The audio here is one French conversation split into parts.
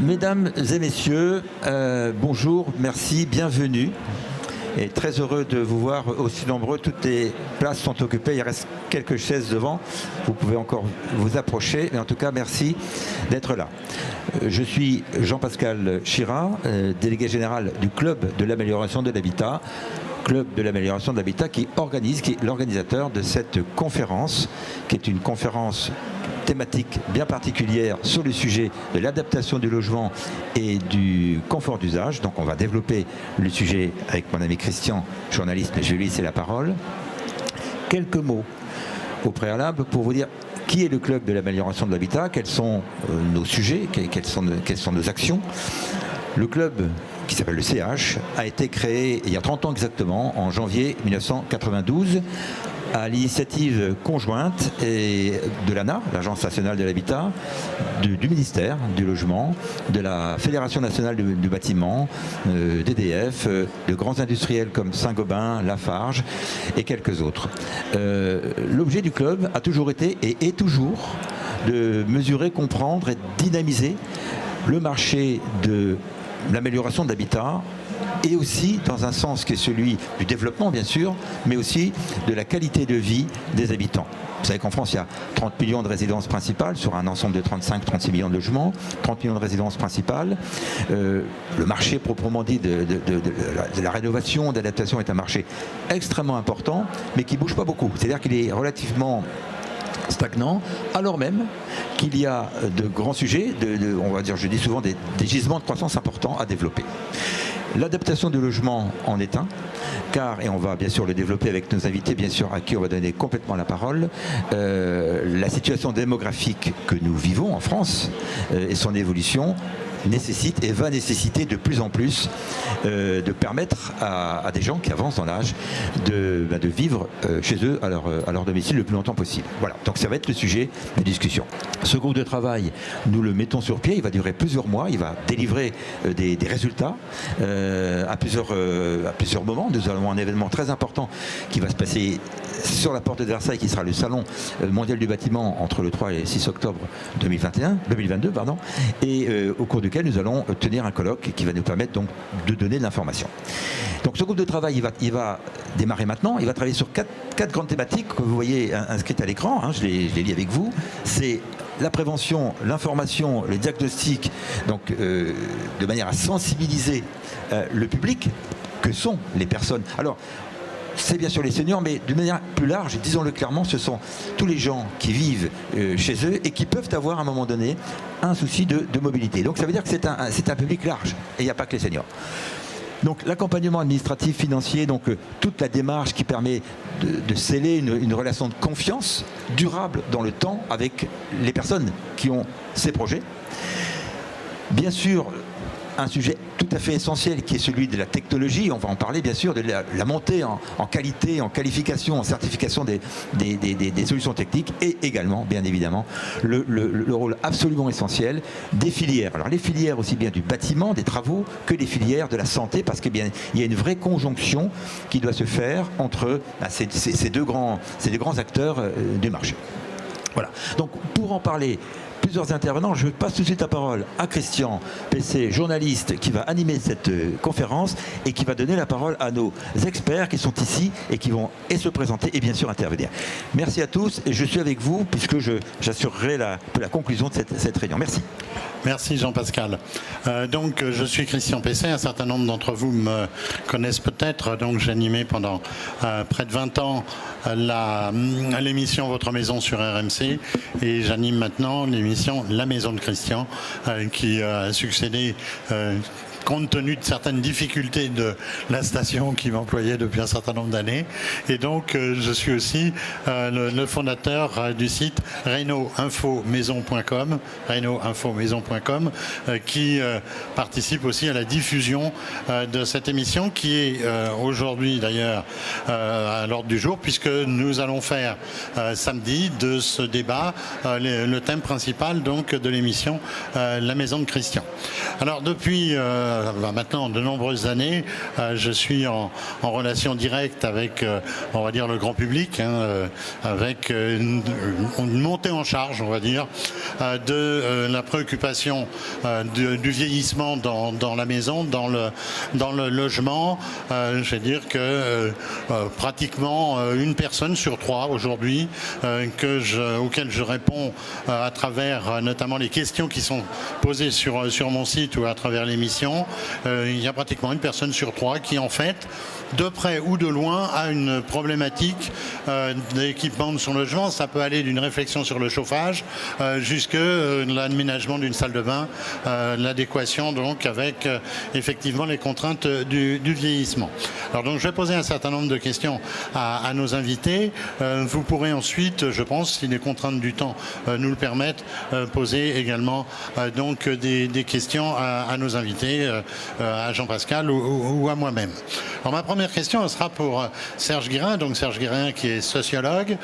Mesdames et messieurs, bonjour, merci, bienvenue. Et très heureux de vous voir aussi nombreux. Toutes les places sont occupées, il reste quelques chaises devant. Vous pouvez encore vous approcher, mais en tout cas, merci d'être là. Je suis Jean-Pascal Chira, délégué général du Club de l'amélioration de l'habitat. Club de l'amélioration de l'habitat qui est l'organisateur de cette conférence, qui est une conférence thématique bien particulière sur le sujet de l'adaptation du logement et du confort d'usage. Donc on va développer le sujet avec mon ami Christian, journaliste, mais je lui laisse la parole. Quelques mots au préalable pour vous dire qui est le Club de l'amélioration de l'habitat, quels sont nos sujets, quelles sont nos actions. Le club, qui s'appelle le CH, a été créé il y a 30 ans exactement, en janvier 1992, à l'initiative conjointe de l'ANA, l'Agence nationale de l'habitat, du ministère du logement, de la Fédération nationale du bâtiment, d'EDF, de grands industriels comme Saint-Gobain, Lafarge et quelques autres. L'objet du club a toujours été et est toujours de mesurer, comprendre et dynamiser le marché de l'amélioration de l'habitat et aussi dans un sens qui est celui du développement bien sûr, mais aussi de la qualité de vie des habitants. Vous savez qu'en France, il y a 30 millions de résidences principales sur un ensemble de 35-36 millions de logements, 30 millions de résidences principales. Le marché proprement dit de la rénovation, d'adaptation est un marché extrêmement important, mais qui ne bouge pas beaucoup. C'est-à-dire qu'il est relativement stagnant, alors même qu'il y a de grands sujets, on va dire, je dis souvent, des gisements de croissance importants à développer. L'adaptation du logement en est un, car, et on va bien sûr le développer avec nos invités, bien sûr, à qui on va donner complètement la parole, la situation démographique que nous vivons en France et son évolution nécessite et va nécessiter de plus en plus de permettre à des gens qui avancent dans l'âge de vivre chez eux à leur domicile le plus longtemps possible. Voilà, donc ça va être le sujet de discussion. Ce groupe de travail, nous le mettons sur pied, il va durer plusieurs mois, il va délivrer des résultats à plusieurs moments. Nous avons un événement très important qui va se passer sur la porte de Versailles, qui sera le salon mondial du bâtiment entre le 3 et le 6 octobre 2022, et au cours duquel nous allons tenir un colloque qui va nous permettre donc de donner de l'information. Donc ce groupe de travail, il va démarrer maintenant. Il va travailler sur quatre grandes thématiques que vous voyez inscrites à l'écran. Je les lis avec vous. C'est la prévention, l'information, le diagnostic, donc de manière à sensibiliser le public que sont les personnes. Alors, c'est bien sûr les seniors, mais d'une manière plus large, disons-le clairement, ce sont tous les gens qui vivent chez eux et qui peuvent avoir à un moment donné un souci de mobilité. Donc ça veut dire que c'est un public large et il n'y a pas que les seniors. Donc l'accompagnement administratif, financier, donc toute la démarche qui permet de sceller une relation de confiance durable dans le temps avec les personnes qui ont ces projets. Bien sûr, un sujet tout à fait essentiel qui est celui de la technologie. On va en parler bien sûr de la montée en qualité, en qualification, en certification des solutions techniques et également, bien évidemment, le rôle absolument essentiel des filières. Alors les filières aussi bien du bâtiment, des travaux, que les filières de la santé, parce qu'il y a une vraie conjonction qui doit se faire entre ces deux grands acteurs du marché. Voilà. Donc pour en parler, plusieurs intervenants. Je passe tout de suite la parole à Christian PC, journaliste, qui va animer cette conférence et qui va donner la parole à nos experts qui sont ici et qui vont se présenter et bien sûr intervenir. Merci à tous et je suis avec vous puisque j'assurerai la conclusion de cette réunion. Merci. Merci Jean-Pascal. Donc je suis Christian Pesset, un certain nombre d'entre vous me connaissent peut-être, donc j'ai animé pendant près de 20 ans l'émission Votre Maison sur RMC et j'anime maintenant l'émission La Maison de Christian qui a succédé compte tenu de certaines difficultés de la station qui m'employait depuis un certain nombre d'années. Et donc, je suis aussi le fondateur du site reno-info-maison.com, qui participe aussi à la diffusion de cette émission qui est aujourd'hui d'ailleurs à l'ordre du jour, puisque nous allons faire samedi de ce débat le thème principal donc de l'émission La Maison de Christian. Alors depuis maintenant de nombreuses années, je suis en relation directe avec, on va dire, le grand public, avec une montée en charge, on va dire, de la préoccupation du vieillissement dans la maison, dans le logement. Je vais dire que pratiquement une personne sur trois aujourd'hui, auquel je réponds à travers notamment les questions qui sont posées sur mon site ou à travers l'émission, il y a pratiquement une personne sur trois qui, en fait, de près ou de loin, a une problématique d'équipement de son logement. Ça peut aller d'une réflexion sur le chauffage jusqu'à l'aménagement d'une salle de bain, l'adéquation donc avec effectivement les contraintes du vieillissement. Alors donc je vais poser un certain nombre de questions à nos invités. Vous pourrez ensuite, je pense, si les contraintes du temps nous le permettent, poser également donc des questions à nos invités, à Jean-Pascal ou à moi-même. Alors ma première question elle sera pour Serge Guérin, donc Serge Guérin qui est sociologue.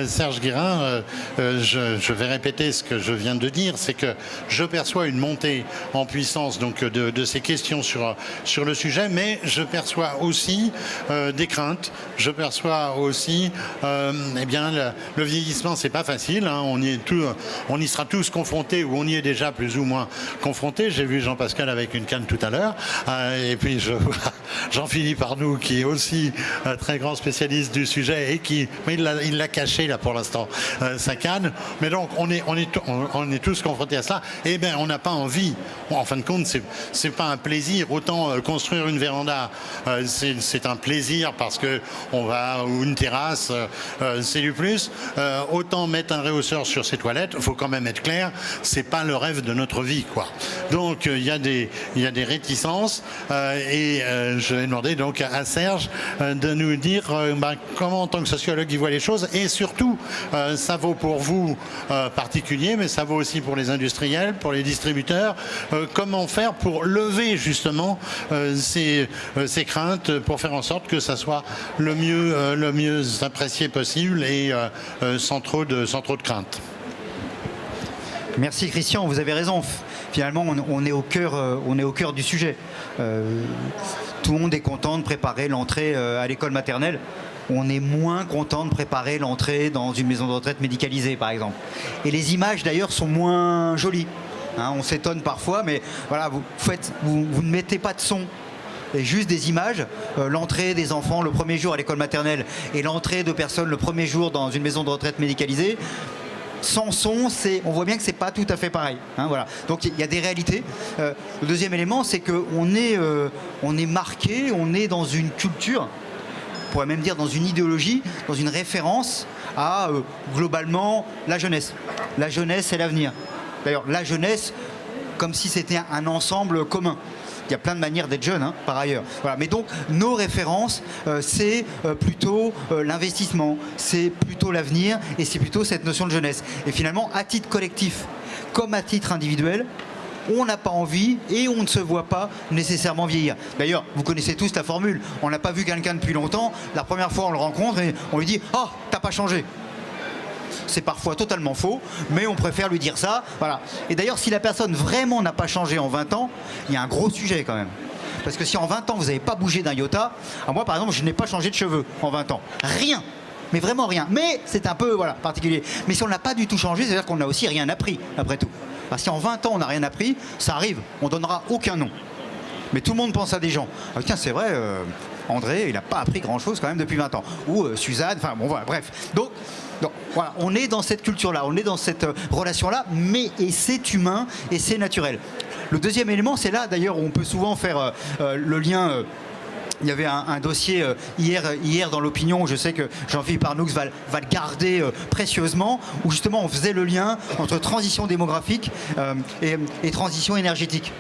Serge Guérin, je vais répéter ce que je viens de dire, c'est que je perçois une montée en puissance donc de ces questions sur le sujet, mais je perçois aussi des craintes. Je perçois aussi, eh bien, le vieillissement, c'est pas facile. On y sera tous confrontés, ou on y est déjà plus ou moins confrontés. J'ai vu Jean-Pascal avec une canne tout à l'heure, et puis Jean-Philippe Arnoux qui est aussi un très grand spécialiste du sujet et mais il l'a caché là pour l'instant, sa canne. Mais donc on est tous confrontés à cela. Et bien on n'a pas envie. Bon, en fin de compte, c'est pas un plaisir. Autant construire une véranda, c'est un plaisir parce que ou une terrasse, c'est du plus. Autant mettre un réhausseur sur ses toilettes, il faut quand même être clair, c'est pas le rêve de notre vie, quoi. Donc il y a des réticences et je vais demander donc à Serge de nous dire comment en tant que sociologue il voit les choses, et surtout ça vaut pour vous particuliers, mais ça vaut aussi pour les industriels, pour les distributeurs. Comment faire pour lever justement ces craintes, pour faire en sorte que ça soit le mieux apprécié possible et sans trop de crainte. Merci Christian, vous avez raison. Finalement, on est au cœur du sujet. Tout le monde est content de préparer l'entrée à l'école maternelle. On est moins content de préparer l'entrée dans une maison de retraite médicalisée, par exemple. Et les images, d'ailleurs, sont moins jolies. On s'étonne parfois, mais voilà, vous ne mettez pas de son. Et juste des images, l'entrée des enfants le premier jour à l'école maternelle et l'entrée de personnes le premier jour dans une maison de retraite médicalisée. Sans son, on voit bien que c'est pas tout à fait pareil. Voilà. Donc il y a des réalités. Le deuxième élément, c'est qu'on est marqué, on est dans une culture, on pourrait même dire dans une idéologie, dans une référence à globalement la jeunesse. La jeunesse, c'est l'avenir. D'ailleurs, la jeunesse, comme si c'était un ensemble commun. Il y a plein de manières d'être jeune, par ailleurs. Voilà. Mais donc, nos références, c'est plutôt l'investissement, c'est plutôt l'avenir, et c'est plutôt cette notion de jeunesse. Et finalement, à titre collectif, comme à titre individuel, on n'a pas envie et on ne se voit pas nécessairement vieillir. D'ailleurs, vous connaissez tous la formule. On n'a pas vu quelqu'un depuis longtemps. La première fois, on le rencontre et on lui dit « Oh, t'as pas changé !» C'est parfois totalement faux, mais on préfère lui dire ça. Voilà. Et d'ailleurs, si la personne vraiment n'a pas changé en 20 ans, il y a un gros sujet quand même. Parce que si en 20 ans, vous n'avez pas bougé d'un iota, moi par exemple, je n'ai pas changé de cheveux en 20 ans. Rien. Mais vraiment rien. Mais c'est un peu particulier. Mais si on n'a pas du tout changé, c'est-à-dire qu'on n'a aussi rien appris, après tout. Parce que si en 20 ans, on n'a rien appris, ça arrive. On ne donnera aucun nom. Mais tout le monde pense à des gens. Ah, tiens, c'est vrai, André, il n'a pas appris grand-chose quand même depuis 20 ans. Ou Suzanne, enfin bon, voilà, bref. Donc voilà, on est dans cette culture-là, on est dans cette relation-là, et c'est humain et c'est naturel. Le deuxième élément, c'est là d'ailleurs où on peut souvent faire le lien. Il y avait un dossier hier dans l'opinion, je sais que Jean-Philippe Arnoux va le garder précieusement, où justement on faisait le lien entre transition démographique et transition énergétique,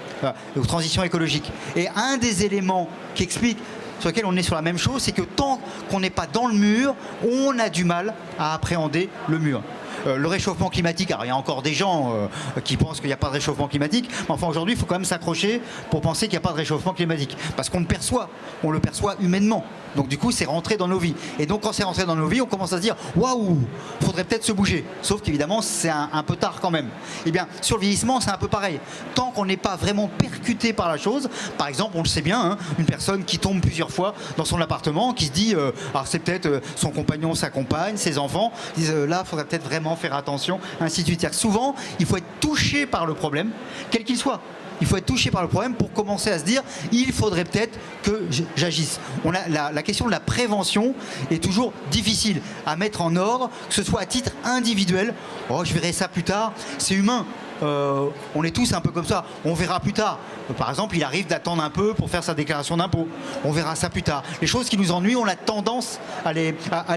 ou transition écologique. Et un des éléments qui explique sur lequel on est sur la même chose, c'est que tant qu'on n'est pas dans le mur, on a du mal à appréhender le mur. Le réchauffement climatique, alors il y a encore des gens qui pensent qu'il n'y a pas de réchauffement climatique, mais enfin aujourd'hui il faut quand même s'accrocher pour penser qu'il n'y a pas de réchauffement climatique, parce qu'on le perçoit humainement. Donc du coup c'est rentré dans nos vies. Et donc quand c'est rentré dans nos vies, on commence à se dire waouh, faudrait peut-être se bouger. Sauf qu'évidemment c'est un peu tard quand même. Et bien sur le vieillissement c'est un peu pareil. Tant qu'on n'est pas vraiment percuté par la chose, par exemple on le sait bien, hein, une personne qui tombe plusieurs fois dans son appartement, qui se dit, alors c'est peut-être son compagnon, sa compagne, ses enfants, disent là il faudrait peut-être vraiment faire attention, ainsi de suite. C'est-à-dire que souvent il faut être touché par le problème, quel qu'il soit. Il faut être touché par le problème pour commencer à se dire il faudrait peut-être que j'agisse. La question de la prévention est toujours difficile à mettre en ordre, que ce soit à titre individuel. Oh, je verrai ça plus tard. C'est humain. On est tous un peu comme ça. On verra plus tard. Par exemple, il arrive d'attendre un peu pour faire sa déclaration d'impôt. On verra ça plus tard. Les choses qui nous ennuient, on a tendance à les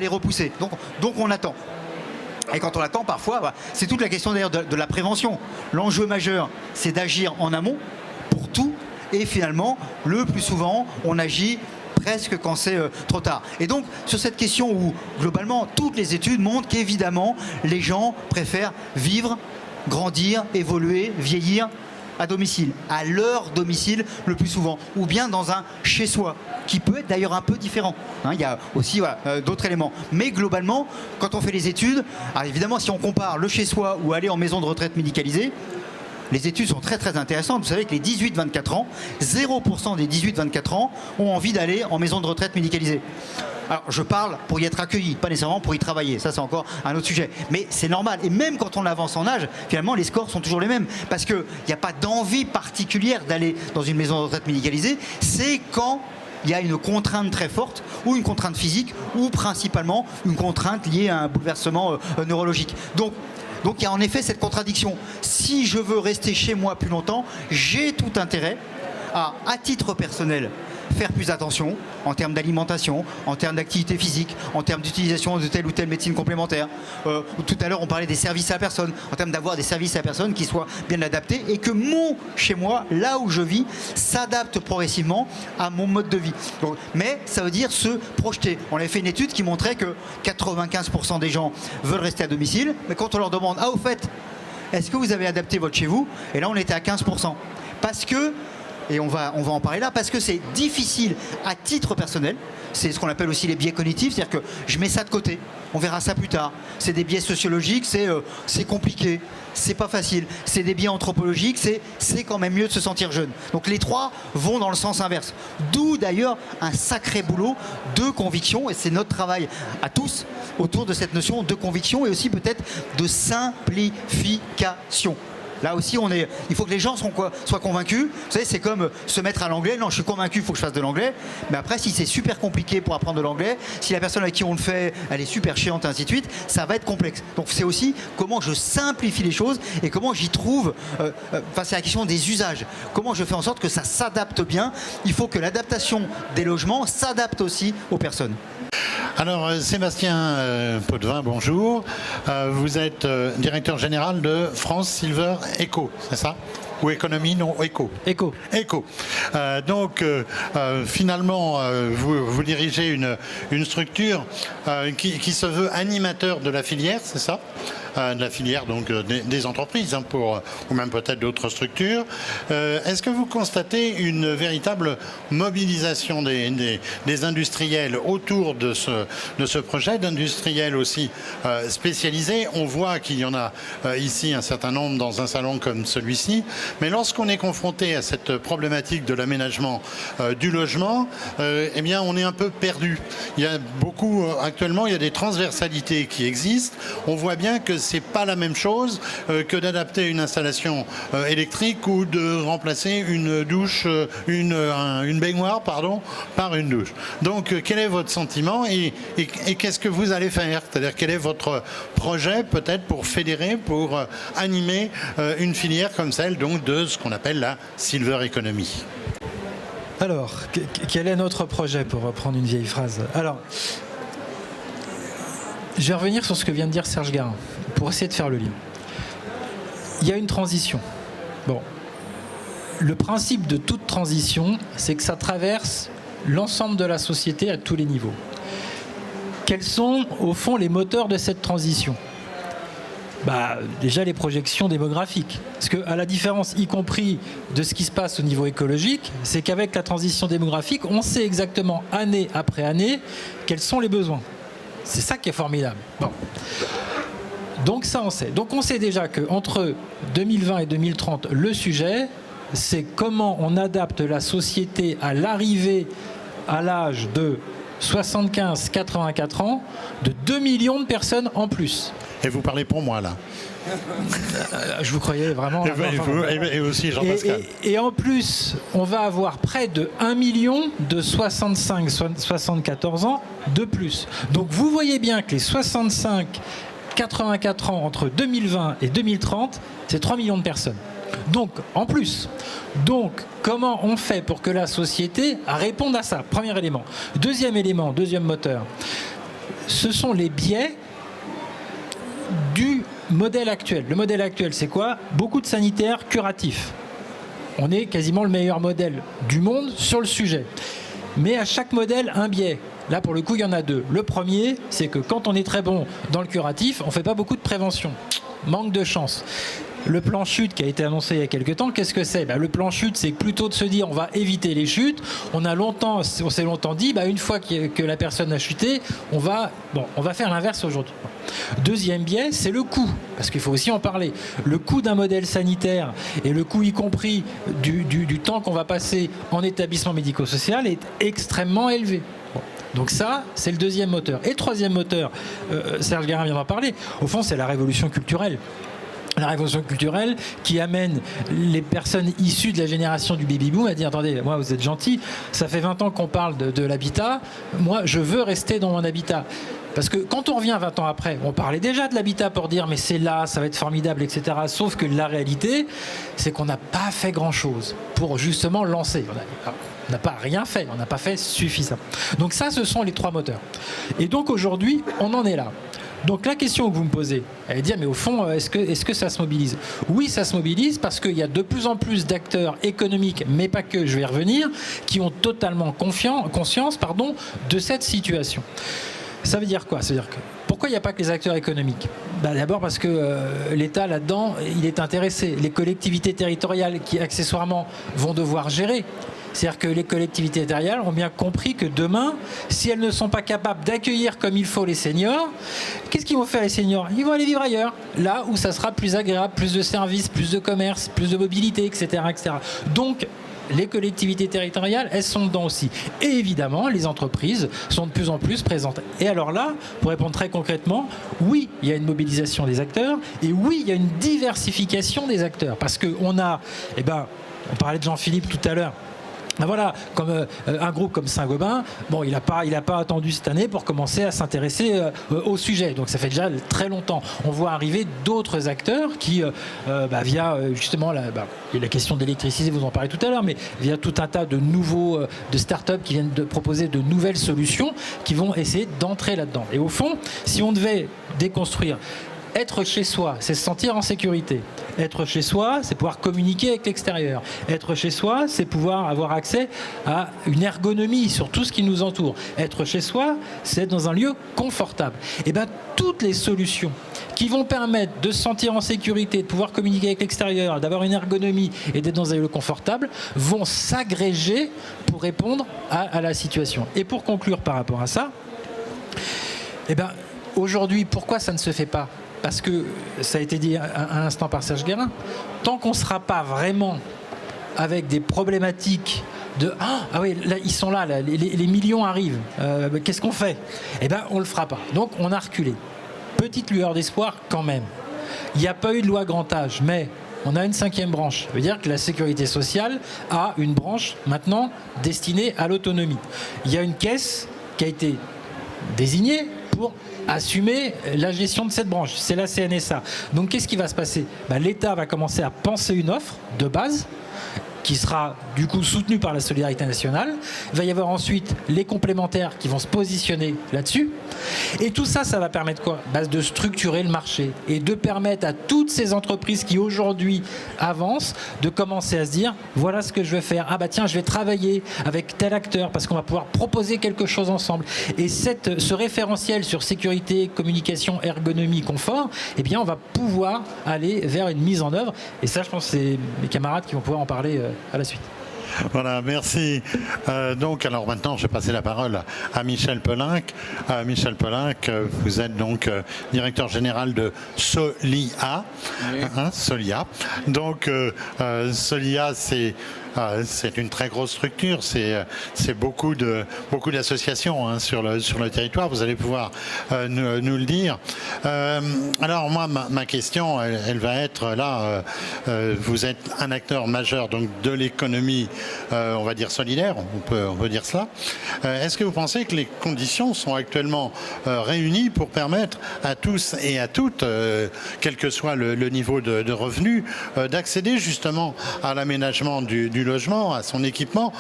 repousser. Donc on attend. Et quand on attend, parfois, c'est toute la question d'ailleurs de la prévention. L'enjeu majeur, c'est d'agir en amont pour tout. Et finalement, le plus souvent, on agit presque quand c'est trop tard. Et donc, sur cette question où, globalement, toutes les études montrent qu'évidemment, les gens préfèrent vivre, grandir, évoluer, vieillir à domicile, à leur domicile le plus souvent, ou bien dans un chez-soi, qui peut être d'ailleurs un peu différent. Hein, il y a aussi d'autres éléments. Mais globalement, quand on fait les études, alors évidemment, si on compare le chez-soi ou aller en maison de retraite médicalisée, les études sont très très intéressantes. Vous savez que les 18-24 ans, 0% des 18-24 ans ont envie d'aller en maison de retraite médicalisée. Alors, je parle pour y être accueilli, pas nécessairement pour y travailler. Ça, c'est encore un autre sujet. Mais c'est normal. Et même quand on avance en âge, finalement, les scores sont toujours les mêmes. Parce qu'il n'y a pas d'envie particulière d'aller dans une maison de retraite médicalisée. C'est quand il y a une contrainte très forte, ou une contrainte physique, ou principalement une contrainte liée à un bouleversement neurologique. Donc, il y a en effet cette contradiction. Si je veux rester chez moi plus longtemps, j'ai tout intérêt à titre personnel, faire plus attention en termes d'alimentation, en termes d'activité physique, en termes d'utilisation de telle ou telle médecine complémentaire. Tout à l'heure, on parlait des services à la personne, en termes d'avoir des services à la personne qui soient bien adaptés et que mon chez moi, là où je vis, s'adapte progressivement à mon mode de vie. Donc, mais ça veut dire se projeter. On avait fait une étude qui montrait que 95% des gens veulent rester à domicile, mais quand on leur demande, au fait, est-ce que vous avez adapté votre chez vous? Et là, on était à 15%. Parce que et on va en parler là, parce que c'est difficile à titre personnel. C'est ce qu'on appelle aussi les biais cognitifs, c'est-à-dire que je mets ça de côté, on verra ça plus tard. C'est des biais sociologiques, c'est compliqué, c'est pas facile. C'est des biais anthropologiques, c'est quand même mieux de se sentir jeune. Donc les trois vont dans le sens inverse. D'où d'ailleurs un sacré boulot de conviction, et c'est notre travail à tous autour de cette notion de conviction et aussi peut-être de simplification. Là aussi, il faut que les gens soient convaincus. Vous savez, c'est comme se mettre à l'anglais. Non, je suis convaincu, il faut que je fasse de l'anglais. Mais après, si c'est super compliqué pour apprendre de l'anglais, si la personne avec qui on le fait, elle est super chiante, et ainsi de suite, ça va être complexe. Donc c'est aussi comment je simplifie les choses et comment j'y trouve, c'est la question des usages. Comment je fais en sorte que ça s'adapte bien. Il faut que l'adaptation des logements s'adapte aussi aux personnes. Alors Sébastien Potvin, bonjour. Vous êtes directeur général de France Silver Eco, c'est ça? Ou économie, non, Eco. Eco. Finalement, vous dirigez une structure qui se veut animateur de la filière, c'est ça? De la filière donc des entreprises ou même peut-être d'autres structures. Est-ce que vous constatez une véritable mobilisation des industriels autour de ce projet, d'industriels aussi spécialisés? On voit qu'il y en a ici un certain nombre dans un salon comme celui-ci, mais lorsqu'on est confronté à cette problématique de l'aménagement du logement, eh bien on est un peu perdu. Il y a beaucoup actuellement, il y a des transversalités qui existent. On voit bien que c'est pas la même chose que d'adapter une installation électrique ou de remplacer une douche, une baignoire, par une douche. Donc, quel est votre sentiment et qu'est-ce que vous allez faire? C'est-à-dire, quel est votre projet peut-être pour fédérer, pour animer une filière comme celle donc de ce qu'on appelle la Silver Economy? Alors, quel est notre projet, pour reprendre une vieille phrase? Alors, je vais revenir sur ce que vient de dire Serge Garin, pour essayer de faire le lien. Il y a une transition. Bon. Le principe de toute transition, c'est que ça traverse l'ensemble de la société à tous les niveaux. Quels sont, au fond, les moteurs de cette transition? Déjà les projections démographiques. Parce qu'à la différence, y compris de ce qui se passe au niveau écologique, c'est qu'avec la transition démographique, on sait exactement année après année quels sont les besoins. C'est ça qui est formidable. Bon. Donc ça on sait. Donc on sait déjà qu'entre 2020 et 2030, le sujet, c'est comment on adapte la société à l'arrivée à l'âge de 75-84 ans de 2 millions de personnes en plus. Et vous parlez pour moi, là. Je vous croyais vraiment... Et aussi Jean-Pascal. Et en plus, on va avoir près de 1 million de 65-74 ans de plus. Donc vous voyez bien que les 65-84 ans entre 2020 et 2030, c'est 3 millions de personnes. Donc, en plus. Donc, comment on fait pour que la société réponde à ça? Premier élément. Deuxième élément, deuxième moteur. Ce sont les biais du modèle actuel. Le modèle actuel, c'est quoi? Beaucoup de sanitaires curatifs. On est quasiment le meilleur modèle du monde sur le sujet. Mais à chaque modèle, un biais. Là, pour le coup, il y en a deux. Le premier, c'est que quand on est très bon dans le curatif, on ne fait pas beaucoup de prévention. Manque de chance. Le plan chute qui a été annoncé il y a quelques temps, qu'est-ce que c'est? Le plan chute, c'est plutôt de se dire on va éviter les chutes. On s'est longtemps dit, une fois que la personne a chuté, on va faire l'inverse aujourd'hui. Deuxième biais, c'est le coût, parce qu'il faut aussi en parler. Le coût d'un modèle sanitaire et le coût y compris du temps qu'on va passer en établissement médico-social est extrêmement élevé. Donc ça, c'est le deuxième moteur. Et le troisième moteur, Serge Guérin vient d'en parler, au fond, c'est la révolution culturelle. La révolution culturelle qui amène les personnes issues de la génération du baby-boom à dire « Attendez, moi vous êtes gentils, ça fait 20 ans qu'on parle de l'habitat, moi je veux rester dans mon habitat ». Parce que quand on revient 20 ans après, on parlait déjà de l'habitat pour dire mais c'est là, ça va être formidable, etc. Sauf que la réalité, c'est qu'on n'a pas fait grand-chose pour justement lancer. On n'a pas rien fait, on n'a pas fait suffisant. Donc ça, ce sont les trois moteurs. Et donc aujourd'hui, on en est là. Donc la question que vous me posez, elle est de dire mais au fond, est-ce que ça se mobilise? Oui, ça se mobilise parce qu'il y a de plus en plus d'acteurs économiques, mais pas que, je vais y revenir, qui ont totalement conscience de cette situation. Ça veut dire quoi? Ça veut dire que pourquoi il n'y a pas que les acteurs économiques? D'abord parce que l'État, là-dedans, il est intéressé. Les collectivités territoriales qui, accessoirement, vont devoir gérer. C'est-à-dire que les collectivités territoriales ont bien compris que demain, si elles ne sont pas capables d'accueillir comme il faut les seniors, qu'est-ce qu'ils vont faire les seniors? Ils vont aller vivre ailleurs, là où ça sera plus agréable, plus de services, plus de commerce, plus de mobilité, etc. etc. Donc, les collectivités territoriales, elles sont dedans aussi. Et évidemment, les entreprises sont de plus en plus présentes. Et alors là, pour répondre très concrètement, oui, il y a une mobilisation des acteurs, et oui, il y a une diversification des acteurs. Parce qu'on a, on parlait de Jean-Philippe tout à l'heure, voilà, comme un groupe comme Saint-Gobain, il n'a pas attendu cette année pour commencer à s'intéresser au sujet. Donc ça fait déjà très longtemps. On voit arriver d'autres acteurs qui, via justement la question d'électricité, vous en parlez tout à l'heure, mais via tout un tas de nouveaux de start-up qui viennent de proposer de nouvelles solutions qui vont essayer d'entrer là-dedans. Et au fond, si on devait déconstruire, être chez soi, c'est se sentir en sécurité. Être chez soi, c'est pouvoir communiquer avec l'extérieur. Être chez soi, c'est pouvoir avoir accès à une ergonomie sur tout ce qui nous entoure. Être chez soi, c'est être dans un lieu confortable. Et toutes les solutions qui vont permettre de se sentir en sécurité, de pouvoir communiquer avec l'extérieur, d'avoir une ergonomie et d'être dans un lieu confortable, vont s'agréger pour répondre à la situation. Et pour conclure par rapport à ça, aujourd'hui, pourquoi ça ne se fait pas? Parce que, ça a été dit à l'instant par Serge Guérin, tant qu'on ne sera pas vraiment avec des problématiques de « Ah oui, là, ils sont là, les millions arrivent, qu'est-ce qu'on fait ?» on ne le fera pas. Donc, on a reculé. Petite lueur d'espoir quand même. Il n'y a pas eu de loi grand âge, mais on a une 5e branche. Ça veut dire que la sécurité sociale a une branche maintenant destinée à l'autonomie. Il y a une caisse qui a été désignée pour assumer la gestion de cette branche. C'est la CNSA. Donc qu'est-ce qui va se passer? L'État va commencer à penser une offre de base qui sera du coup soutenu par la solidarité nationale. Il va y avoir ensuite les complémentaires qui vont se positionner là-dessus. Et tout ça, ça va permettre quoi ? De structurer le marché et de permettre à toutes ces entreprises qui aujourd'hui avancent de commencer à se dire, voilà ce que je vais faire. Ah bah tiens, je vais travailler avec tel acteur parce qu'on va pouvoir proposer quelque chose ensemble. Et ce référentiel sur sécurité, communication, ergonomie, confort, eh bien on va pouvoir aller vers une mise en œuvre. Et ça, je pense que c'est mes camarades qui vont pouvoir en parler à la suite. Voilà, merci. Donc, alors maintenant, je vais passer la parole à Michel Pelinck. Michel Pelinck, vous êtes donc directeur général de Solia. Oui. Solia. Donc, Solia, c'est une très grosse structure, c'est beaucoup d'associations sur le territoire, vous allez pouvoir nous le dire. Alors moi, ma question, elle va être là, vous êtes un acteur majeur donc, de l'économie, on va dire solidaire, on peut dire cela. Est-ce que vous pensez que les conditions sont actuellement réunies pour permettre à tous et à toutes, quel que soit le niveau de revenus, d'accéder justement à l'aménagement du logement, à son équipement,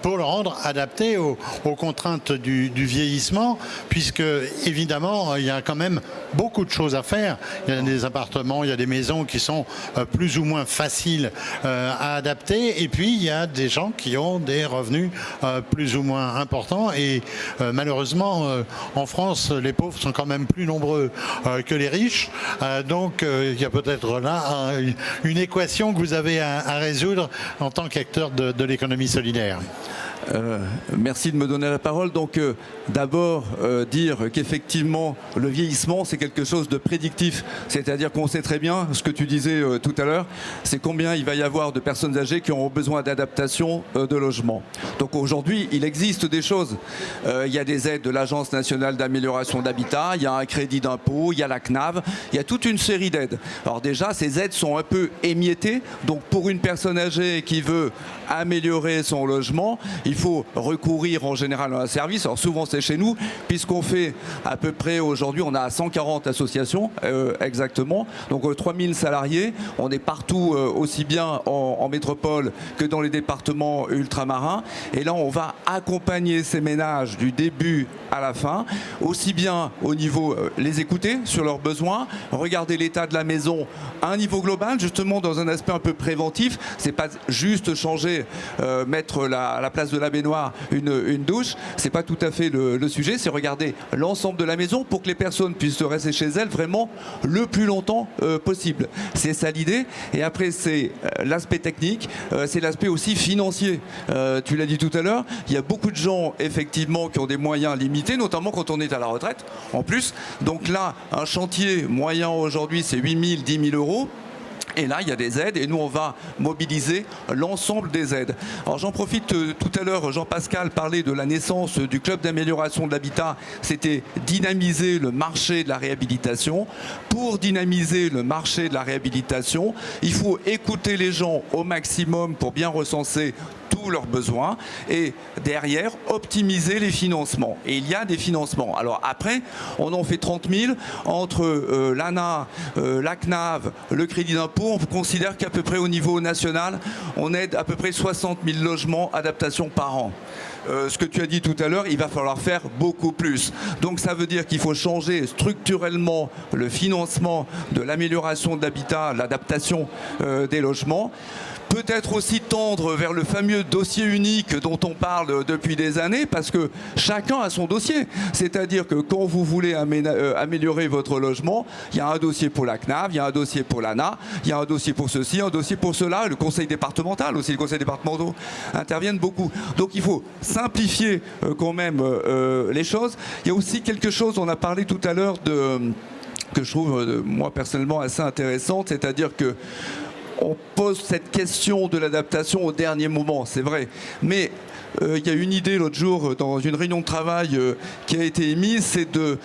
pour le rendre adapté aux contraintes du vieillissement, puisque évidemment il y a quand même beaucoup de choses à faire. Il y a des appartements, il y a des maisons qui sont plus ou moins faciles à adapter, et puis il y a des gens qui ont des revenus plus ou moins importants, et malheureusement en France les pauvres sont quand même plus nombreux que les riches, donc il y a peut-être là une équation que vous avez à résoudre en tant qu'acteur de l'économie solidaire. Merci de me donner la parole. Donc d'abord dire qu'effectivement le vieillissement c'est quelque chose de prédictif, c'est-à-dire qu'on sait très bien ce que tu disais tout à l'heure, c'est combien il va y avoir de personnes âgées qui auront besoin d'adaptation de logement. Donc aujourd'hui il existe des choses, il y a des aides de l'Agence nationale d'amélioration d'habitat, il y a un crédit d'impôt, il y a la CNAV, il y a toute une série d'aides. Alors déjà ces aides sont un peu émiettées, donc pour une personne âgée qui veut améliorer son logement, il faut recourir en général à un service. Alors souvent c'est chez nous, puisqu'on fait à peu près aujourd'hui, on a 140 associations exactement, donc 3000 salariés. On est partout aussi bien en métropole que dans les départements ultramarins. Et là on va accompagner ces ménages du début à la fin, aussi bien au niveau les écouter sur leurs besoins, regarder l'état de la maison à un niveau global, justement dans un aspect un peu préventif. C'est pas juste changer, mettre à la place de la baignoire une douche, c'est pas tout à fait le sujet, c'est regarder l'ensemble de la maison pour que les personnes puissent rester chez elles vraiment le plus longtemps possible. C'est ça l'idée. Et après c'est l'aspect technique, c'est l'aspect aussi financier. Tu l'as dit tout à l'heure, il y a beaucoup de gens effectivement qui ont des moyens limités, notamment quand on est à la retraite en plus. Donc là, un chantier moyen aujourd'hui c'est 8 000, 10 000 euros. Et là, il y a des aides et nous, on va mobiliser l'ensemble des aides. Alors, j'en profite, tout à l'heure, Jean-Pascal parlait de la naissance du club d'amélioration de l'habitat. C'était dynamiser le marché de la réhabilitation. Pour dynamiser le marché de la réhabilitation, il faut écouter les gens au maximum pour bien recenser tous leurs besoins et derrière optimiser les financements. Et il y a des financements. Alors après, on en fait 30 000 entre l'ANA, la CNAV, le crédit d'impôt. On considère qu'à peu près au niveau national, on aide à peu près 60 000 logements adaptation par an. Ce que tu as dit tout à l'heure, il va falloir faire beaucoup plus. Donc ça veut dire qu'il faut changer structurellement le financement de l'amélioration de l'habitat, l'adaptation des logements. Peut-être aussi tendre vers le fameux dossier unique dont on parle depuis des années, parce que chacun a son dossier. C'est-à-dire que quand vous voulez améliorer votre logement, il y a un dossier pour la CNAV, il y a un dossier pour l'ANA, il y a un dossier pour ceci, un dossier pour cela. Le conseil départemental aussi, les conseils départementaux interviennent beaucoup. Donc il faut simplifier quand même les choses. Il y a aussi quelque chose, on a parlé tout à l'heure que je trouve moi personnellement assez intéressante, c'est-à-dire que on pose cette question de l'adaptation au dernier moment, c'est vrai. Mais il y a une idée l'autre jour dans une réunion de travail qui a été émise, c'est de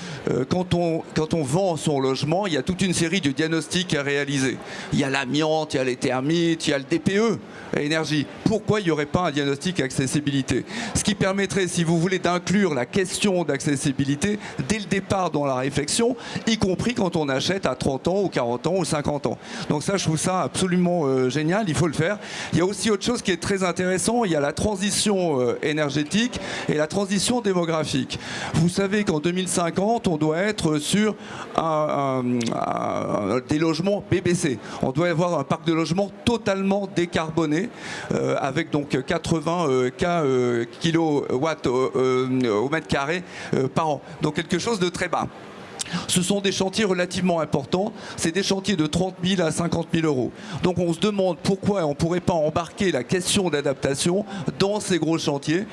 quand on vend son logement, il y a toute une série de diagnostics à réaliser. Il y a l'amiante, il y a les termites, il y a le DPE, énergie. Pourquoi il n'y aurait pas un diagnostic accessibilité? Ce qui permettrait, si vous voulez, d'inclure la question d'accessibilité dès le départ dans la réflexion, y compris quand on achète à 30 ans ou 40 ans ou 50 ans. Donc ça, je trouve ça absolument absolument génial, il faut le faire. Il y a aussi autre chose qui est très intéressant, il y a la transition énergétique et la transition démographique. Vous savez qu'en 2050, on doit être sur des logements BBC. On doit avoir un parc de logements totalement décarboné, avec donc 80 kilowatts au mètre carré par an. Donc quelque chose de très bas. Ce sont des chantiers relativement importants. C'est des chantiers de 30 000 à 50 000 euros. Donc on se demande pourquoi on ne pourrait pas embarquer la question d'adaptation dans ces gros chantiers,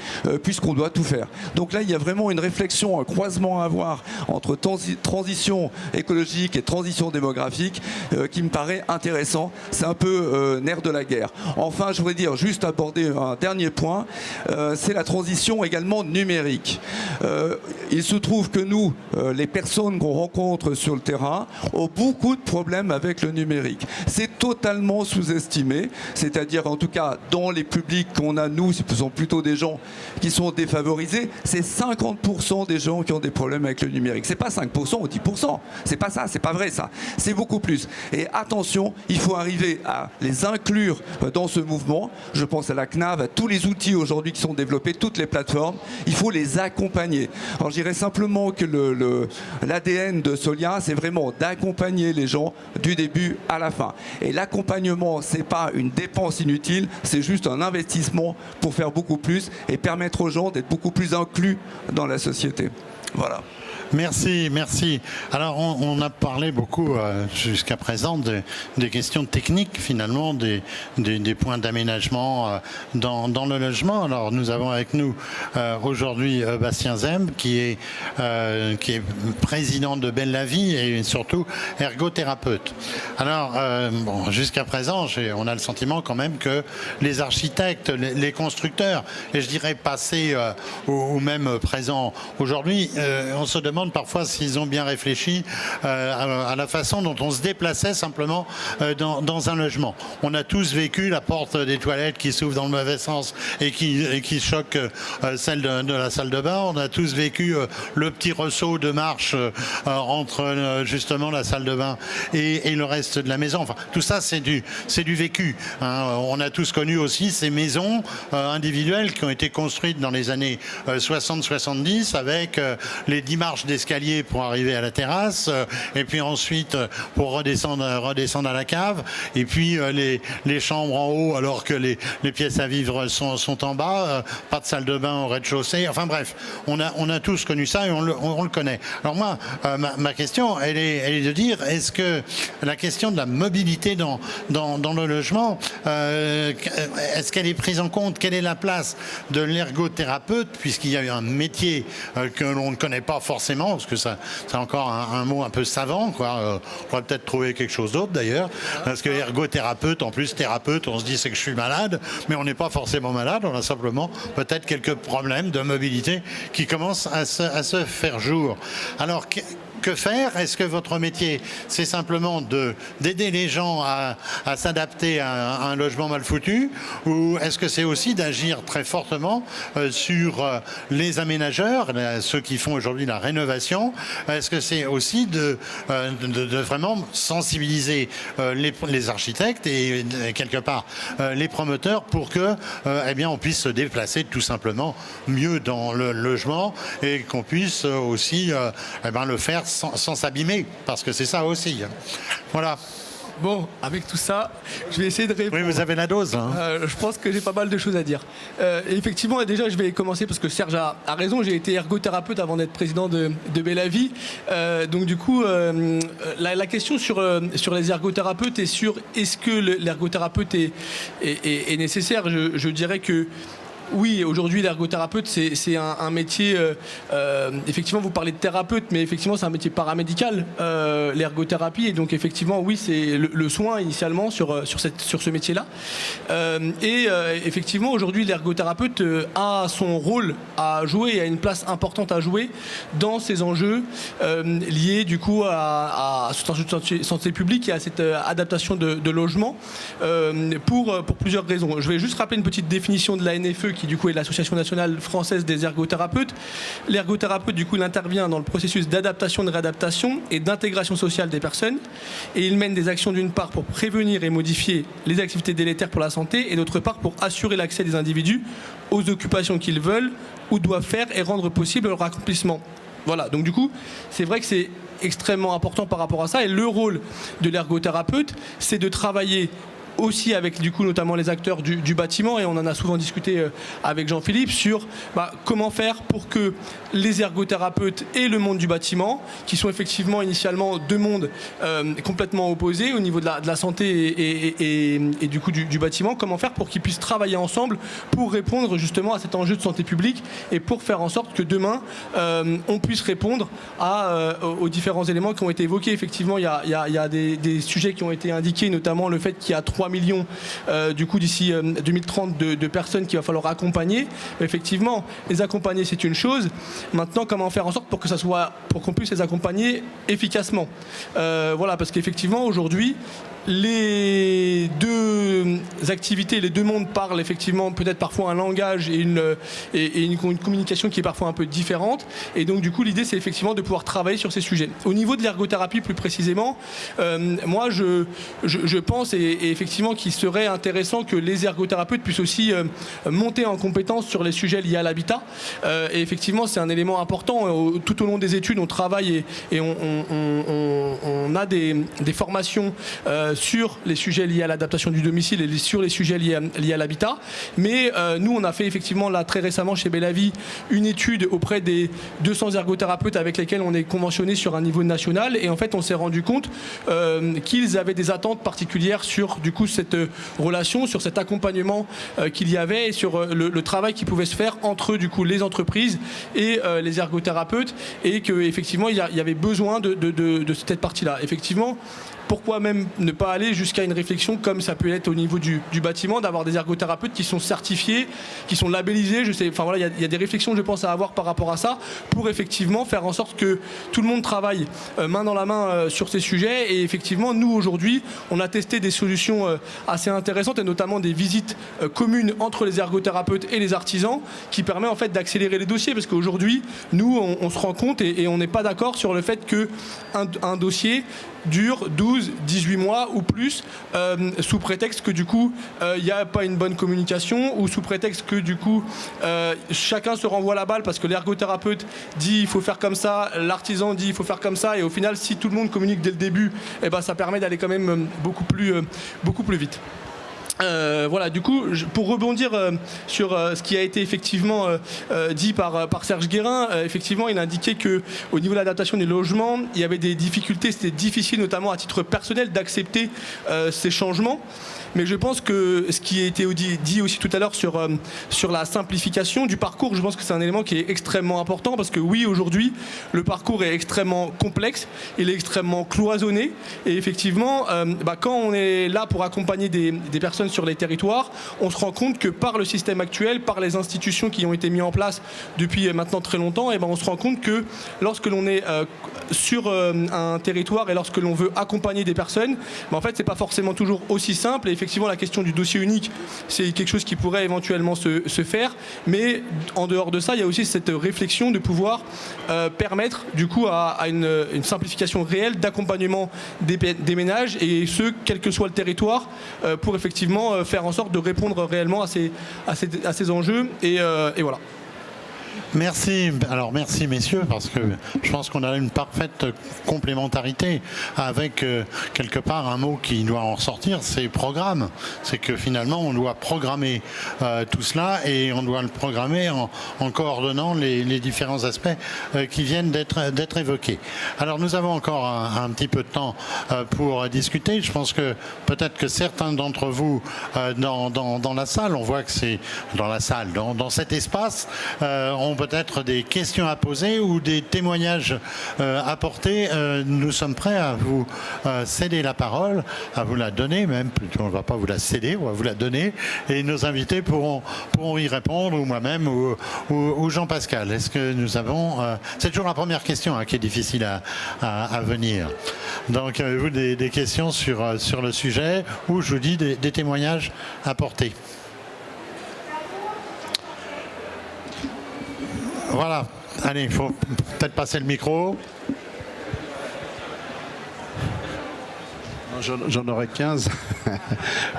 puisqu'on doit tout faire. Donc là, il y a vraiment une réflexion, un croisement à avoir entre transition écologique et transition démographique qui me paraît intéressant. C'est un peu nerf de la guerre. Enfin, je voudrais dire, juste aborder un dernier point, c'est la transition également numérique. Il se trouve que nous, les personnes qu'on rencontre sur le terrain ont beaucoup de problèmes avec le numérique. C'est totalement sous-estimé, c'est-à-dire en tout cas dans les publics qu'on a, nous, ce sont plutôt des gens qui sont défavorisés, c'est 50% des gens qui ont des problèmes avec le numérique. C'est pas 5% ou 10%, c'est pas ça, c'est pas vrai ça, c'est beaucoup plus. Et attention, il faut arriver à les inclure dans ce mouvement. Je pense à la CNAV, à tous les outils aujourd'hui qui sont développés, toutes les plateformes, il faut les accompagner. Alors je dirais simplement que l'ADN de Solia, c'est vraiment d'accompagner les gens du début à la fin. Et l'accompagnement, c'est pas une dépense inutile, c'est juste un investissement pour faire beaucoup plus et permettre aux gens d'être beaucoup plus inclus dans la société. Voilà. Merci, merci. Alors, on a parlé beaucoup jusqu'à présent des questions techniques, finalement, des points d'aménagement dans le logement. Alors, nous avons avec nous aujourd'hui Bastien Zemb, qui est président de Belle la Vie et surtout ergothérapeute. Alors, bon, jusqu'à présent, on a le sentiment quand même que les architectes, les constructeurs, et je dirais passés ou même présents aujourd'hui, on se demande parfois s'ils ont bien réfléchi à la façon dont on se déplaçait simplement dans un logement. On a tous vécu la porte des toilettes qui s'ouvre dans le mauvais sens et qui choque celle de la salle de bain. On a tous vécu le petit ressaut de marche entre justement la salle de bain et le reste de la maison. Enfin, tout ça, c'est du vécu, hein. On a tous connu aussi ces maisons individuelles qui ont été construites dans les années 60-70 avec les 10 marches d'escalier pour arriver à la terrasse, et puis ensuite pour redescendre à la cave, et puis les chambres en haut alors que les pièces à vivre sont en bas, pas de salle de bain au rez-de-chaussée. Enfin bref, on a tous connu ça et on le connaît. Alors moi, ma question, elle est de dire, est-ce que la question de la mobilité dans le logement, est-ce qu'elle est prise en compte? Quelle est la place de l'ergothérapeute, puisqu'il y a eu un métier que l'on ne connaît pas forcément, parce que c'est encore un mot un peu savant, quoi. On pourrait peut-être trouver quelque chose d'autre d'ailleurs, parce que ergothérapeute, en plus thérapeute, on se dit c'est que je suis malade, mais on n'est pas forcément malade, on a simplement peut-être quelques problèmes de mobilité qui commencent à se faire jour. Alors, que faire? Est-ce que votre métier, c'est simplement d'aider les gens à s'adapter à un logement mal foutu, ou est-ce que c'est aussi d'agir très fortement sur les aménageurs, ceux qui font aujourd'hui la rénovation? Est-ce que c'est aussi de vraiment sensibiliser les architectes et quelque part les promoteurs pour que on puisse se déplacer tout simplement mieux dans le logement et qu'on puisse aussi le faire sans s'abîmer, parce que c'est ça aussi. Voilà. Bon, avec tout ça, je vais essayer de répondre. Oui, vous avez la dose. Hein. Je pense que j'ai pas mal de choses à dire. Effectivement, et déjà, je vais commencer parce que Serge a raison. J'ai été ergothérapeute avant d'être président de Belle la Vie. Donc du coup, la question sur les ergothérapeutes et sur est-ce que l'ergothérapeute est nécessaire, je dirais que oui, aujourd'hui, l'ergothérapeute, c'est un métier... effectivement, vous parlez de thérapeute, mais effectivement, c'est un métier paramédical, l'ergothérapie. Et donc, effectivement, oui, c'est le soin, initialement, sur ce métier-là. Effectivement, aujourd'hui, l'ergothérapeute a son rôle à jouer et a une place importante à jouer dans ces enjeux liés, du coup, à santé publique et à cette adaptation de logement pour plusieurs raisons. Je vais juste rappeler une petite définition de la NFE qui du coup est l'Association nationale française des ergothérapeutes. L'ergothérapeute, du coup, il intervient dans le processus d'adaptation, de réadaptation et d'intégration sociale des personnes. Et il mène des actions d'une part pour prévenir et modifier les activités délétères pour la santé et d'autre part pour assurer l'accès des individus aux occupations qu'ils veulent ou doivent faire et rendre possible leur accomplissement. Voilà, donc du coup, c'est vrai que c'est extrêmement important par rapport à ça. Et le rôle de l'ergothérapeute, c'est de travailler aussi avec du coup notamment les acteurs du bâtiment, et on en a souvent discuté avec Jean-Philippe sur comment faire pour que les ergothérapeutes et le monde du bâtiment, qui sont effectivement initialement deux mondes complètement opposés au niveau de la santé et du coup du bâtiment, comment faire pour qu'ils puissent travailler ensemble pour répondre justement à cet enjeu de santé publique et pour faire en sorte que demain on puisse répondre aux différents éléments qui ont été évoqués. Effectivement, il y a des sujets qui ont été indiqués, notamment le fait qu'il y a 3 millions du coup d'ici 2030 de personnes qu'il va falloir accompagner. Effectivement, les accompagner, c'est une chose. Maintenant, comment faire en sorte pour qu'on puisse les accompagner efficacement. Voilà, parce qu'effectivement aujourd'hui les deux activités, les deux mondes parlent effectivement peut-être parfois un langage et une communication qui est parfois un peu différente, et donc du coup l'idée c'est effectivement de pouvoir travailler sur ces sujets. Au niveau de l'ergothérapie plus précisément, moi je pense et effectivement qu'il serait intéressant que les ergothérapeutes puissent aussi monter en compétence sur les sujets liés à l'habitat, et effectivement c'est un élément important. Tout au long des études on travaille et on a des formations sur les sujets liés à l'adaptation du domicile et sur les sujets liés à l'habitat. Mais nous, on a fait effectivement là très récemment chez Bellavie une étude auprès des 200 ergothérapeutes avec lesquels on est conventionné sur un niveau national, et en fait on s'est rendu compte qu'ils avaient des attentes particulières sur du coup cette relation, sur cet accompagnement qu'il y avait et sur le travail qui pouvait se faire entre du coup les entreprises et les ergothérapeutes, et qu'effectivement il y avait besoin de cette partie-là. Effectivement, pourquoi même ne pas aller jusqu'à une réflexion comme ça peut être au niveau du bâtiment, d'avoir des ergothérapeutes qui sont certifiés, qui sont labellisés. Je sais, enfin voilà, il y a des réflexions, je pense, à avoir par rapport à ça, pour effectivement faire en sorte que tout le monde travaille main dans la main sur ces sujets. Et effectivement, nous aujourd'hui, on a testé des solutions assez intéressantes, et notamment des visites communes entre les ergothérapeutes et les artisans, qui permet en fait d'accélérer les dossiers, parce qu'aujourd'hui, nous, on se rend compte et on n'est pas d'accord sur le fait que un dossier dure 12, 18 mois ou plus, sous prétexte que du coup il n'y a pas une bonne communication, ou sous prétexte que du coup chacun se renvoie la balle, parce que l'ergothérapeute dit il faut faire comme ça, l'artisan dit il faut faire comme ça, et au final si tout le monde communique dès le début, et ben ça permet d'aller quand même beaucoup plus vite. Voilà, du coup, pour rebondir sur ce qui a été effectivement dit par Serge Guérin, effectivement, il a indiqué qu'au niveau de l'adaptation des logements, il y avait des difficultés, c'était difficile notamment à titre personnel d'accepter ces changements. Mais je pense que ce qui a été dit aussi tout à l'heure sur la simplification du parcours, je pense que c'est un élément qui est extrêmement important, parce que oui, aujourd'hui, le parcours est extrêmement complexe, il est extrêmement cloisonné, et effectivement, quand on est là pour accompagner des personnes sur les territoires, on se rend compte que par le système actuel, par les institutions qui ont été mises en place depuis maintenant très longtemps, et on se rend compte que lorsque l'on est sur un territoire et lorsque l'on veut accompagner des personnes, en fait, c'est pas forcément toujours aussi simple. Et effectivement, la question du dossier unique, c'est quelque chose qui pourrait éventuellement se faire, mais en dehors de ça, il y a aussi cette réflexion de pouvoir permettre du coup à une simplification réelle d'accompagnement des ménages, et ce, quel que soit le territoire, pour effectivement faire en sorte de répondre réellement à ces enjeux, et voilà. Merci. Alors merci messieurs, parce que je pense qu'on a une parfaite complémentarité avec quelque part un mot qui doit en ressortir, c'est programme. C'est que finalement on doit programmer tout cela, et on doit le programmer en coordonnant les différents aspects qui viennent d'être évoqués. Alors nous avons encore un petit peu de temps pour discuter. Je pense que peut-être que certains d'entre vous dans la salle, on voit que c'est dans la salle, dans cet espace, ont peut-être des questions à poser ou des témoignages à apporter. Nous sommes prêts à vous céder la parole, à vous la donner, même plutôt, on ne va pas vous la céder, on va vous la donner, et nos invités pourront y répondre, ou moi-même, ou Jean-Pascal. Est-ce que nous avons... c'est toujours la première question qui est difficile à venir. Donc, avez-vous des questions sur le sujet, ou je vous dis des témoignages à apporter? Voilà, allez, il faut peut-être passer le micro. J'en aurais 15.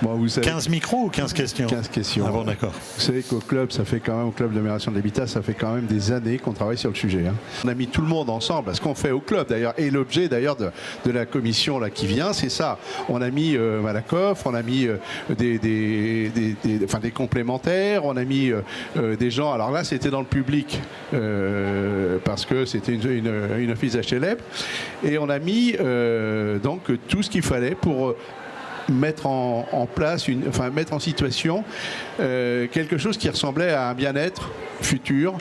Bon, vous savez, 15 micros ou 15 questions? 15 questions. Ah bon, d'accord. Vous savez qu'au club, au club d'amélioration de l'habitat, ça fait quand même des années qu'on travaille sur le sujet. Hein. On a mis tout le monde ensemble, ce qu'on fait au club d'ailleurs, et l'objet d'ailleurs de la commission là qui vient, c'est ça. On a mis Malakoff, on a mis des complémentaires, on a mis des gens. Alors là, c'était dans le public parce que c'était une office HLM, et on a mis donc tout ce qu'il fallait pour mettre en place, mettre en situation quelque chose qui ressemblait à un bien-être futur.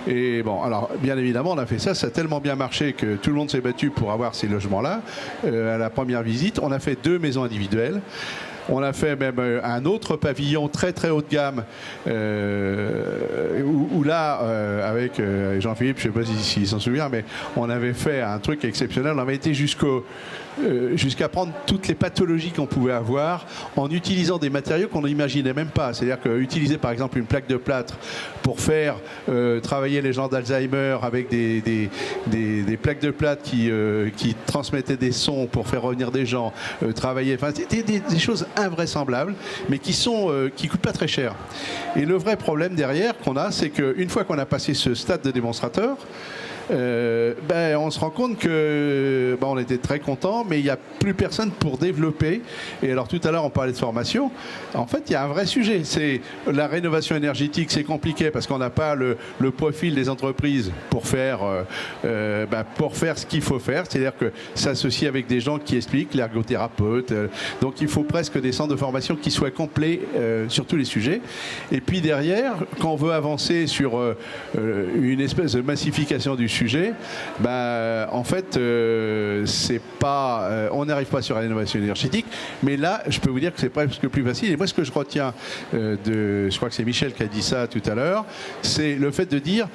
Et bon, alors bien évidemment, on a fait ça a tellement bien marché que tout le monde s'est battu pour avoir ces logements-là. À la première visite, on a fait 2 maisons individuelles. On a fait même un autre pavillon très très haut de gamme où là, avec Jean-Philippe, je ne sais pas s'il s'en souvient, mais on avait fait un truc exceptionnel. On avait été jusqu'à prendre toutes les pathologies qu'on pouvait avoir en utilisant des matériaux qu'on n'imaginait même pas. C'est-à-dire qu'utiliser par exemple une plaque de plâtre pour faire travailler les gens d'Alzheimer avec des plaques de plâtre qui transmettaient des sons pour faire revenir des gens, travailler, enfin c'était des choses invraisemblables, mais qui coûtent pas très cher. Et le vrai problème derrière qu'on a, c'est qu'une fois qu'on a passé ce stade de démonstrateur, on se rend compte que on était très contents, mais il n'y a plus personne pour développer. Et alors tout à l'heure on parlait de formation. En fait, il y a un vrai sujet. C'est la rénovation énergétique, c'est compliqué parce qu'on n'a pas le profil des entreprises pour faire ce qu'il faut faire. C'est-à-dire que s'associer avec des gens qui expliquent, l'ergothérapeute. Donc il faut presque des centres de formation qui soient complets sur tous les sujets. Et puis derrière, quand on veut avancer sur une espèce de massification du sujet, en fait, c'est pas, on n'arrive pas sur la rénovation énergétique, mais là, je peux vous dire que c'est presque plus facile. Et moi, ce que je retiens je crois que c'est Michel qui a dit ça tout à l'heure, c'est le fait de dire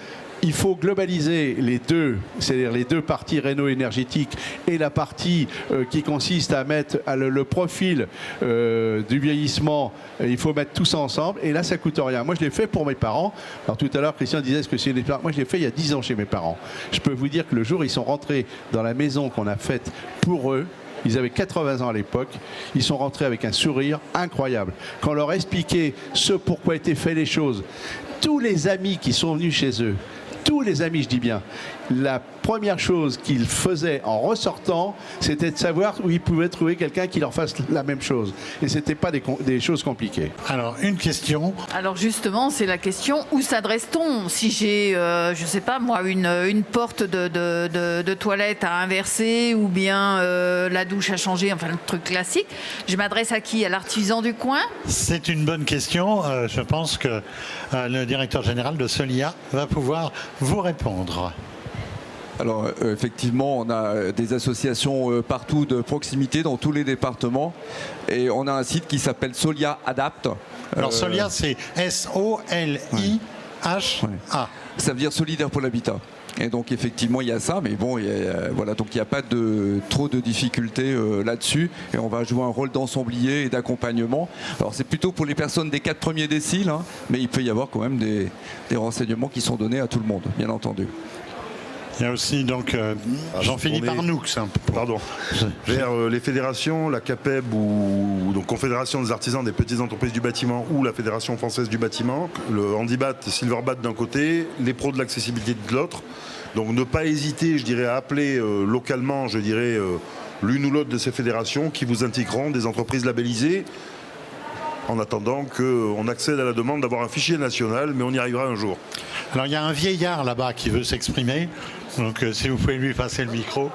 il faut globaliser les deux, c'est-à-dire les deux parties réno-énergétiques et la partie qui consiste à mettre le profil du vieillissement. Il faut mettre tout ça ensemble et là, ça coûte rien. Moi, je l'ai fait pour mes parents. Alors tout à l'heure, Christian disait ce que c'est une expérience. Moi, je l'ai fait il y a 10 ans chez mes parents. Je peux vous dire que le jour où ils sont rentrés dans la maison qu'on a faite pour eux, ils avaient 80 ans à l'époque. Ils sont rentrés avec un sourire incroyable. Quand on leur expliquait ce pourquoi étaient faites les choses, tous les amis qui sont venus chez eux, tous les amis, je dis bien, la première chose qu'ils faisaient en ressortant, c'était de savoir où ils pouvaient trouver quelqu'un qui leur fasse la même chose. Et ce n'était pas des choses compliquées. Alors, une question. Alors justement, c'est la question, où s'adresse-t-on? Si j'ai, je ne sais pas moi, une porte de toilette à inverser ou bien la douche à changer, enfin le truc classique, je m'adresse à qui? À l'artisan du coin? C'est une bonne question. Je pense que le directeur général de Solia va pouvoir vous répondre. Alors effectivement, on a des associations partout de proximité dans tous les départements et on a un site qui s'appelle Solia Adapt. Alors Solia, c'est SOLIHA. Ça veut dire solidaire pour l'habitat. Et donc effectivement il y a ça, mais bon, voilà, donc il n'y a pas trop de difficultés là-dessus. Et on va jouer un rôle d'ensemblier et d'accompagnement. Alors c'est plutôt pour les personnes des 4 premiers déciles, hein, mais il peut y avoir quand même des renseignements qui sont donnés à tout le monde, bien entendu. Il y a aussi donc Jean-Philippe Arnoux. Pardon. Vers les fédérations, la CAPEB ou donc Confédération des artisans des petites entreprises du bâtiment ou la Fédération française du bâtiment, le Handibat, Silverbat d'un côté, les pros de l'accessibilité de l'autre. Donc ne pas hésiter, je dirais, à appeler localement, je dirais, l'une ou l'autre de ces fédérations qui vous indiqueront des entreprises labellisées en attendant qu'on accède à la demande d'avoir un fichier national, mais on y arrivera un jour. Alors il y a un vieillard là-bas qui veut s'exprimer, donc si vous pouvez lui passer le micro.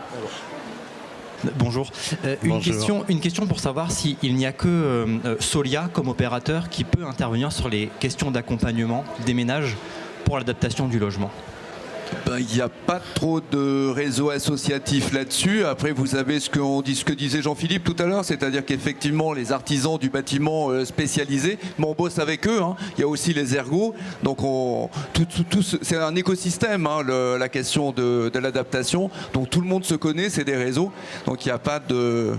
Bonjour. Une question pour savoir s'il n'y a que Solia comme opérateur qui peut intervenir sur les questions d'accompagnement des ménages pour l'adaptation du logement. Il n'y a pas trop de réseau associatif là-dessus. Après, vous avez ce que disait Jean-Philippe tout à l'heure, c'est-à-dire qu'effectivement, les artisans du bâtiment spécialisés, mais on bosse avec eux. Hein. Il y a aussi les ergots. Donc, c'est un écosystème, hein, la question de l'adaptation. Donc, tout le monde se connaît, c'est des réseaux. Donc, il n'y a pas de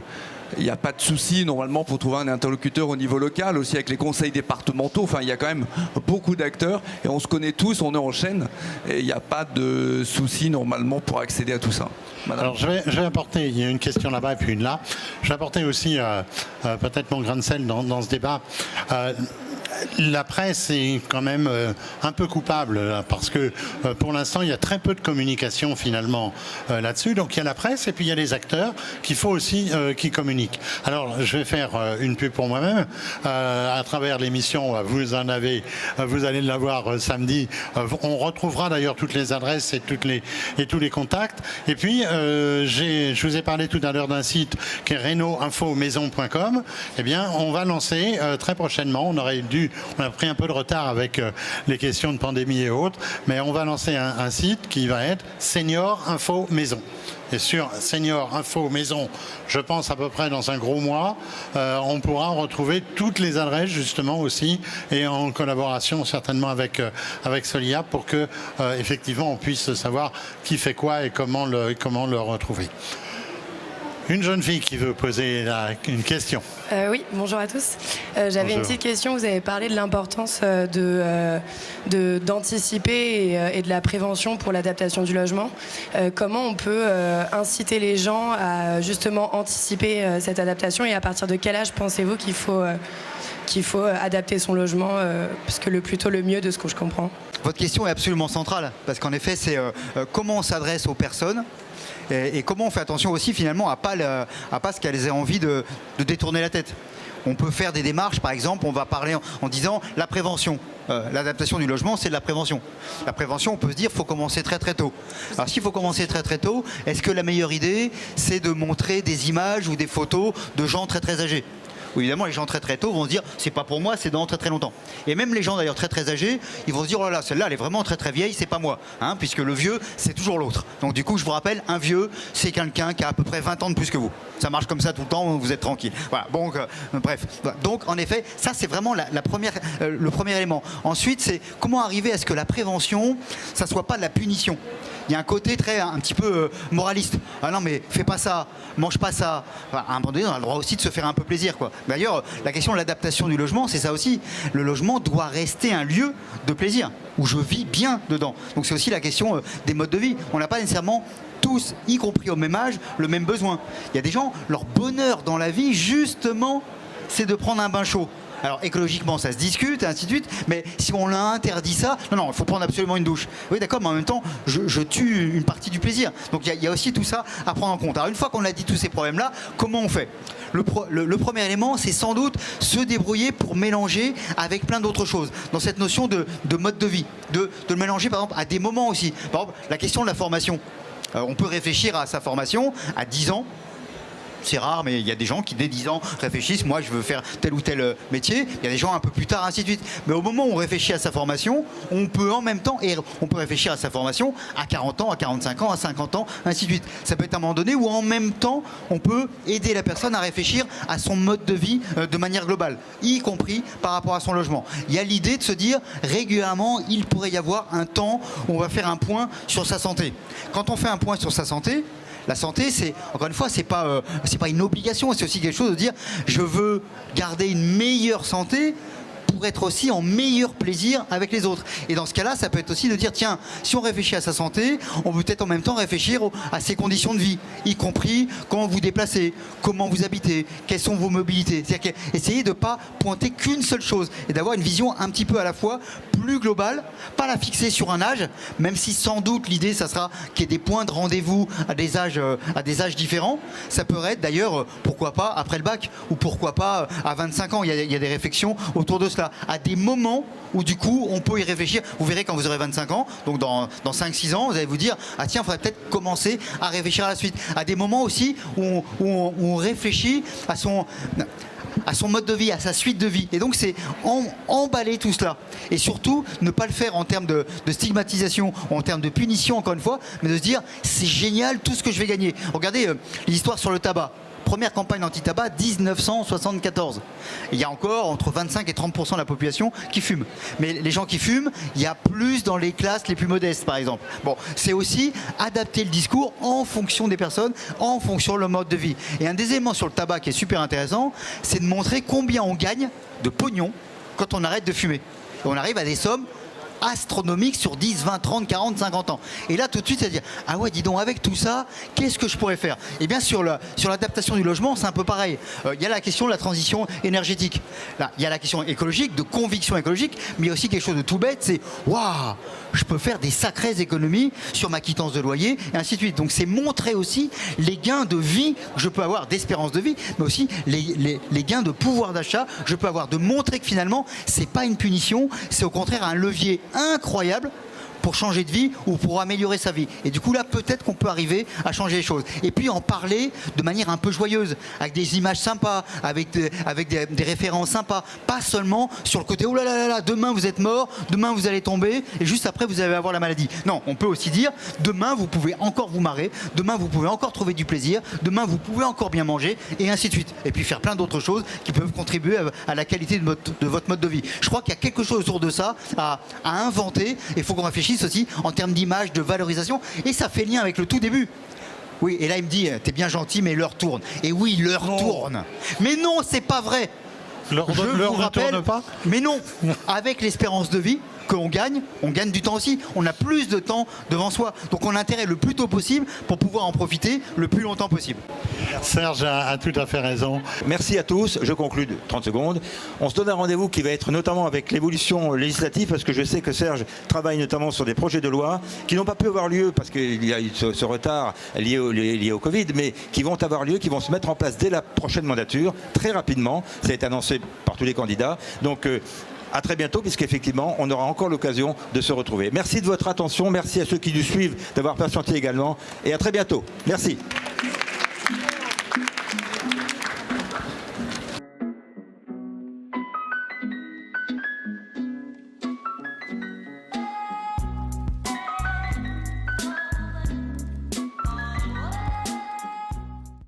il n'y a pas de souci normalement pour trouver un interlocuteur au niveau local, aussi avec les conseils départementaux. Enfin, il y a quand même beaucoup d'acteurs et on se connaît tous, on est en chaîne et il n'y a pas de souci normalement pour accéder à tout ça. Madame. Alors je vais apporter, il y a une question là-bas et puis une là. Je vais apporter aussi peut-être mon grain de sel dans ce débat. La presse est quand même un peu coupable là, parce que pour l'instant il y a très peu de communication finalement là-dessus. Donc il y a la presse et puis il y a les acteurs qu'il faut aussi qui communiquent. Alors je vais faire une pub pour moi-même à travers l'émission. Vous allez l'avoir samedi. On retrouvera d'ailleurs toutes les adresses et tous les contacts. Et puis je vous ai parlé tout à l'heure d'un site qui est reno-info-maison.com. Eh bien on va lancer très prochainement. On a pris un peu de retard avec les questions de pandémie et autres, mais on va lancer un site qui va être Senior Info Maison. Et sur Senior Info Maison, je pense à peu près dans un gros mois, on pourra retrouver toutes les adresses justement aussi, et en collaboration certainement avec Solia pour que effectivement on puisse savoir qui fait quoi et comment le retrouver. Une jeune fille qui veut poser une question. Oui, bonjour à tous. J'avais une petite question. Vous avez parlé de l'importance d'anticiper et de la prévention pour l'adaptation du logement. Comment on peut inciter les gens à justement anticiper cette adaptation et à partir de quel âge pensez-vous qu'il faut adapter son logement parce que le plus tôt le mieux de ce que je comprends. Votre question est absolument centrale parce qu'en effet c'est comment on s'adresse aux personnes et comment on fait attention aussi finalement à pas ce qu'elles aient envie de détourner la tête. On peut faire des démarches, par exemple, on va parler en disant la prévention. L'adaptation du logement, c'est de la prévention. La prévention, on peut se dire, il faut commencer très très tôt. Alors s'il faut commencer très très tôt, est-ce que la meilleure idée, c'est de montrer des images ou des photos de gens très très âgés ? Où évidemment les gens très très tôt vont se dire c'est pas pour moi, c'est dans très très longtemps. Et même les gens d'ailleurs très très âgés, ils vont se dire oh là là, celle-là elle est vraiment très très vieille, c'est pas moi, hein, puisque le vieux c'est toujours l'autre. Donc du coup je vous rappelle, un vieux c'est quelqu'un qui a à peu près 20 ans de plus que vous. Ça marche comme ça tout le temps, vous êtes tranquille. Voilà. Donc bref. Donc en effet, ça c'est vraiment le premier élément. Ensuite c'est comment arriver à ce que la prévention, ça soit pas de la punition. Il y a un côté un petit peu moraliste. Ah non mais fais pas ça, mange pas ça. Enfin, à un moment donné, on a le droit aussi de se faire un peu plaisir, quoi. D'ailleurs, la question de l'adaptation du logement, c'est ça aussi. Le logement doit rester un lieu de plaisir, où je vis bien dedans. Donc c'est aussi la question des modes de vie. On n'a pas nécessairement tous, y compris au même âge, le même besoin. Il y a des gens, leur bonheur dans la vie, justement, c'est de prendre un bain chaud. Alors écologiquement ça se discute et ainsi de suite, mais si on leur interdit ça, non, il faut prendre absolument une douche. Oui d'accord, mais en même temps je tue une partie du plaisir. Donc il y a aussi tout ça à prendre en compte. Alors une fois qu'on a dit tous ces problèmes-là, comment on fait ? Le premier élément, c'est sans doute se débrouiller pour mélanger avec plein d'autres choses. Dans cette notion de mode de vie, de le mélanger par exemple à des moments aussi. Par exemple, la question de la formation. On peut réfléchir à sa formation à 10 ans. C'est rare, mais il y a des gens qui, dès 10 ans, réfléchissent. Moi, je veux faire tel ou tel métier. Il y a des gens un peu plus tard, ainsi de suite. Mais au moment où on réfléchit à sa formation, on peut en même temps, et on peut réfléchir à sa formation à 40 ans, à 45 ans, à 50 ans, ainsi de suite. Ça peut être un moment donné où, en même temps, on peut aider la personne à réfléchir à son mode de vie de manière globale, y compris par rapport à son logement. Il y a l'idée de se dire, régulièrement, il pourrait y avoir un temps où on va faire un point sur sa santé. Quand on fait un point sur sa santé, la santé, c'est, encore une fois, c'est pas une obligation, c'est aussi quelque chose de dire je veux garder une meilleure santé pour être aussi en meilleur plaisir avec les autres. Et dans ce cas-là, ça peut être aussi de dire tiens, si on réfléchit à sa santé, on peut peut-être en même temps réfléchir à ses conditions de vie, y compris comment vous déplacez, comment vous habitez, quelles sont vos mobilités. C'est-à-dire essayer de ne pas pointer qu'une seule chose et d'avoir une vision un petit peu à la fois plus globale, pas la fixer sur un âge, même si sans doute l'idée, ça sera qu'il y ait des points de rendez-vous à des âges différents. Ça peut être d'ailleurs, pourquoi pas après le bac, ou pourquoi pas à 25 ans. Il y a des réflexions autour de cela, à des moments où du coup on peut y réfléchir. Vous verrez quand vous aurez 25 ans, donc dans 5-6 ans, vous allez vous dire ah tiens, il faudrait peut-être commencer à réfléchir à la suite. À des moments aussi où on réfléchit à son mode de vie, à sa suite de vie. Et donc c'est emballer tout cela. Et surtout, ne pas le faire en termes de stigmatisation, ou en termes de punition, encore une fois, mais de se dire, c'est génial tout ce que je vais gagner. Regardez l'histoire sur le tabac. première campagne anti-tabac 1974. Il y a encore entre 25 et 30% de la population qui fume. Mais les gens qui fument, il y a plus dans les classes les plus modestes, par exemple. Bon, c'est aussi adapter le discours en fonction des personnes, en fonction de leur mode de vie. Et un des éléments sur le tabac qui est super intéressant, c'est de montrer combien on gagne de pognon quand on arrête de fumer. Et on arrive à des sommes astronomiques sur 10, 20, 30, 40, 50 ans. Et là, tout de suite, c'est à dire, ah ouais, dis donc, avec tout ça, qu'est-ce que je pourrais faire? Et bien, sur l'adaptation du logement, c'est un peu pareil. Il y a la question de la transition énergétique. Là, il y a la question écologique, de conviction écologique, mais il y a aussi quelque chose de tout bête, c'est, waouh, je peux faire des sacrées économies sur ma quittance de loyer, et ainsi de suite. Donc, c'est montrer aussi les gains de vie que je peux avoir, d'espérance de vie, mais aussi les gains de pouvoir d'achat que je peux avoir, de montrer que finalement, c'est pas une punition, c'est au contraire un levier incroyable pour changer de vie ou pour améliorer sa vie. Et du coup là, peut-être qu'on peut arriver à changer les choses. Et puis en parler de manière un peu joyeuse, avec des images sympas, avec des références sympas, pas seulement sur le côté oh là là là là, demain vous êtes mort, demain vous allez tomber et juste après vous allez avoir la maladie. Non, on peut aussi dire demain vous pouvez encore vous marrer, demain vous pouvez encore trouver du plaisir, demain vous pouvez encore bien manger et ainsi de suite. Et puis faire plein d'autres choses qui peuvent contribuer à la qualité de votre mode de vie. Je crois qu'il y a quelque chose autour de ça à inventer et il faut qu'on réfléchisse aussi en termes d'image, de valorisation, et ça fait lien avec le tout début. Oui, et là il me dit, t'es bien gentil, mais l'heure tourne. Et oui, l'heure tourne. Mais non, c'est pas vrai. L'heure ne tourne pas. Mais non, avec l'espérance de vie que l'on gagne du temps aussi. On a plus de temps devant soi. Donc on a intérêt le plus tôt possible pour pouvoir en profiter le plus longtemps possible. Serge a tout à fait raison. Merci à tous. Je conclue de 30 secondes. On se donne un rendez-vous qui va être notamment avec l'évolution législative, parce que je sais que Serge travaille notamment sur des projets de loi qui n'ont pas pu avoir lieu parce qu'il y a eu ce retard lié au Covid, mais qui vont avoir lieu, qui vont se mettre en place dès la prochaine mandature, très rapidement. Ça a été annoncé par tous les candidats. Donc à très bientôt, puisqu'effectivement, on aura encore l'occasion de se retrouver. Merci de votre attention, merci à ceux qui nous suivent d'avoir patienté également, et à très bientôt. Merci.